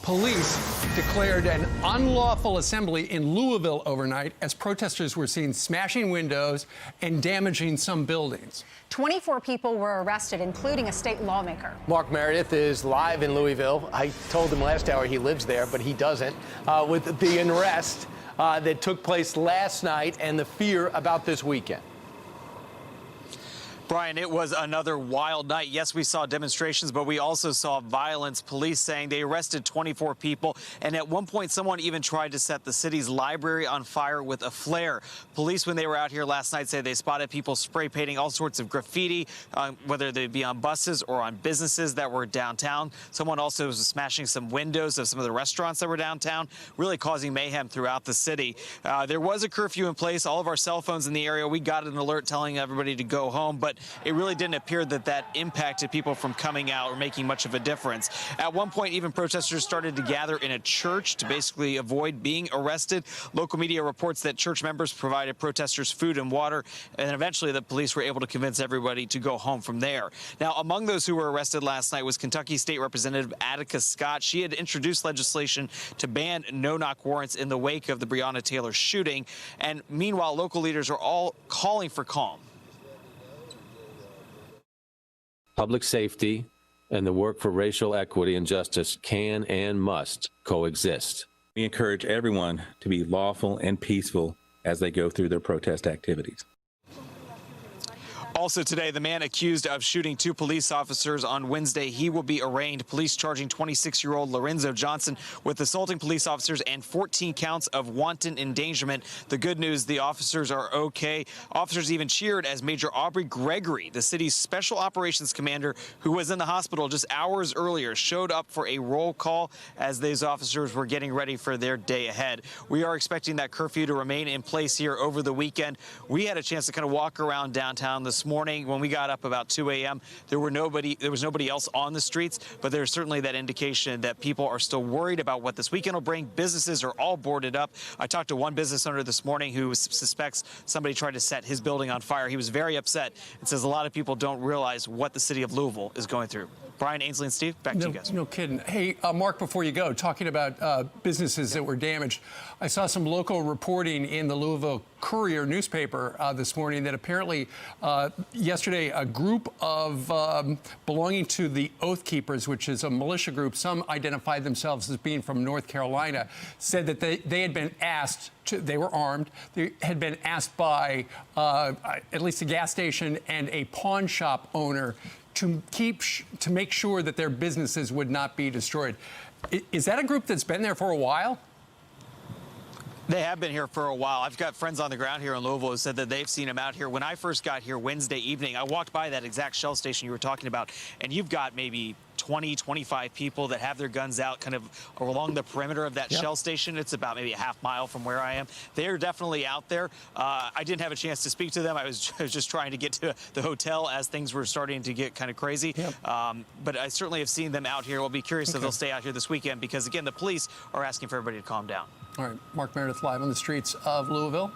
Police declared an unlawful assembly in Louisville overnight as protesters were seen smashing windows and damaging some buildings. 24 people were arrested, including a state lawmaker. Mark Meredith is live in Louisville. I told him last hour he lives there, but he doesn't. With the arrest that took place last night and the fear about this weekend. Brian, it was another wild night. Yes, we saw demonstrations, but we also saw violence. Police saying they arrested 24 people. And at one point, someone even tried to set the city's library on fire with a flare. Police, when they were out here last night, said they spotted people spray painting all sorts of graffiti, whether they be on buses or on businesses that were downtown. Someone also was smashing some windows of some of the restaurants that were downtown, really causing mayhem throughout the city. There was a curfew in place. All of our cell phones in the area, we got an alert telling everybody to go home, but it really didn't appear that that impacted people from coming out or making much of a difference. At one point, even protesters started to gather in a church to basically avoid being arrested. Local media reports that church members provided protesters food and water, and eventually the police were able to convince everybody to go home from there. Now, among those who were arrested last night was Kentucky State Representative Attica Scott. She had introduced legislation to ban no-knock warrants in the wake of the Breonna Taylor shooting. And meanwhile, local leaders are all calling for calm. Public safety and the work for racial equity and justice can and must coexist. We encourage everyone to be lawful and peaceful as they go through their protest activities. Also today, the man accused of shooting 2 police officers on Wednesday, he will be arraigned. Police charging 26-year-old Lorenzo Johnson with assaulting police officers and 14 counts of wanton endangerment. The good news, the officers are okay. Officers even cheered as Major Aubrey Gregory, the city's special operations commander, who was in the hospital just hours earlier, showed up for a roll call as these officers were getting ready for their day ahead. We are expecting that curfew to remain in place here over the weekend. We had a chance to kind of walk around downtown this morning. When we got up about 2 a.m., there was nobody else on the streets, but there's certainly that indication that people are still worried about what this weekend will bring. Businesses are all boarded up. I talked to one business owner this morning who suspects somebody tried to set his building on fire. He was very upset and says a lot of people don't realize what the city of Louisville is going through. Brian, Ainsley, and Steve, back to you guys. No kidding. Hey, Mark, before you go, talking about businesses that were damaged, I saw some local reporting in the Louisville Courier newspaper this morning that apparently yesterday a group of belonging to the Oath Keepers, which is a militia group, some identified themselves as being from North Carolina, said that they had been asked they were armed. They had been asked by at least a gas station and a pawn shop owner to make sure that their businesses would not be destroyed. Is that a group that's been there for a while? They have been here for a while. I've got friends on the ground here in Louisville who said that they've seen them out here. When I first got here Wednesday evening, I walked by that exact shell station you were talking about, and you've got maybe 20, 25 people that have their guns out kind of along the perimeter of that shell station. It's about maybe a half mile from where I am. They're definitely out there. I didn't have a chance to speak to them. I was just trying to get to the hotel as things were starting to get kind of crazy. But I certainly have seen them out here. We'll be curious if they'll stay out here this weekend because, again, the police are asking for everybody to calm down. All right, Mark Meredith live on the streets of Louisville.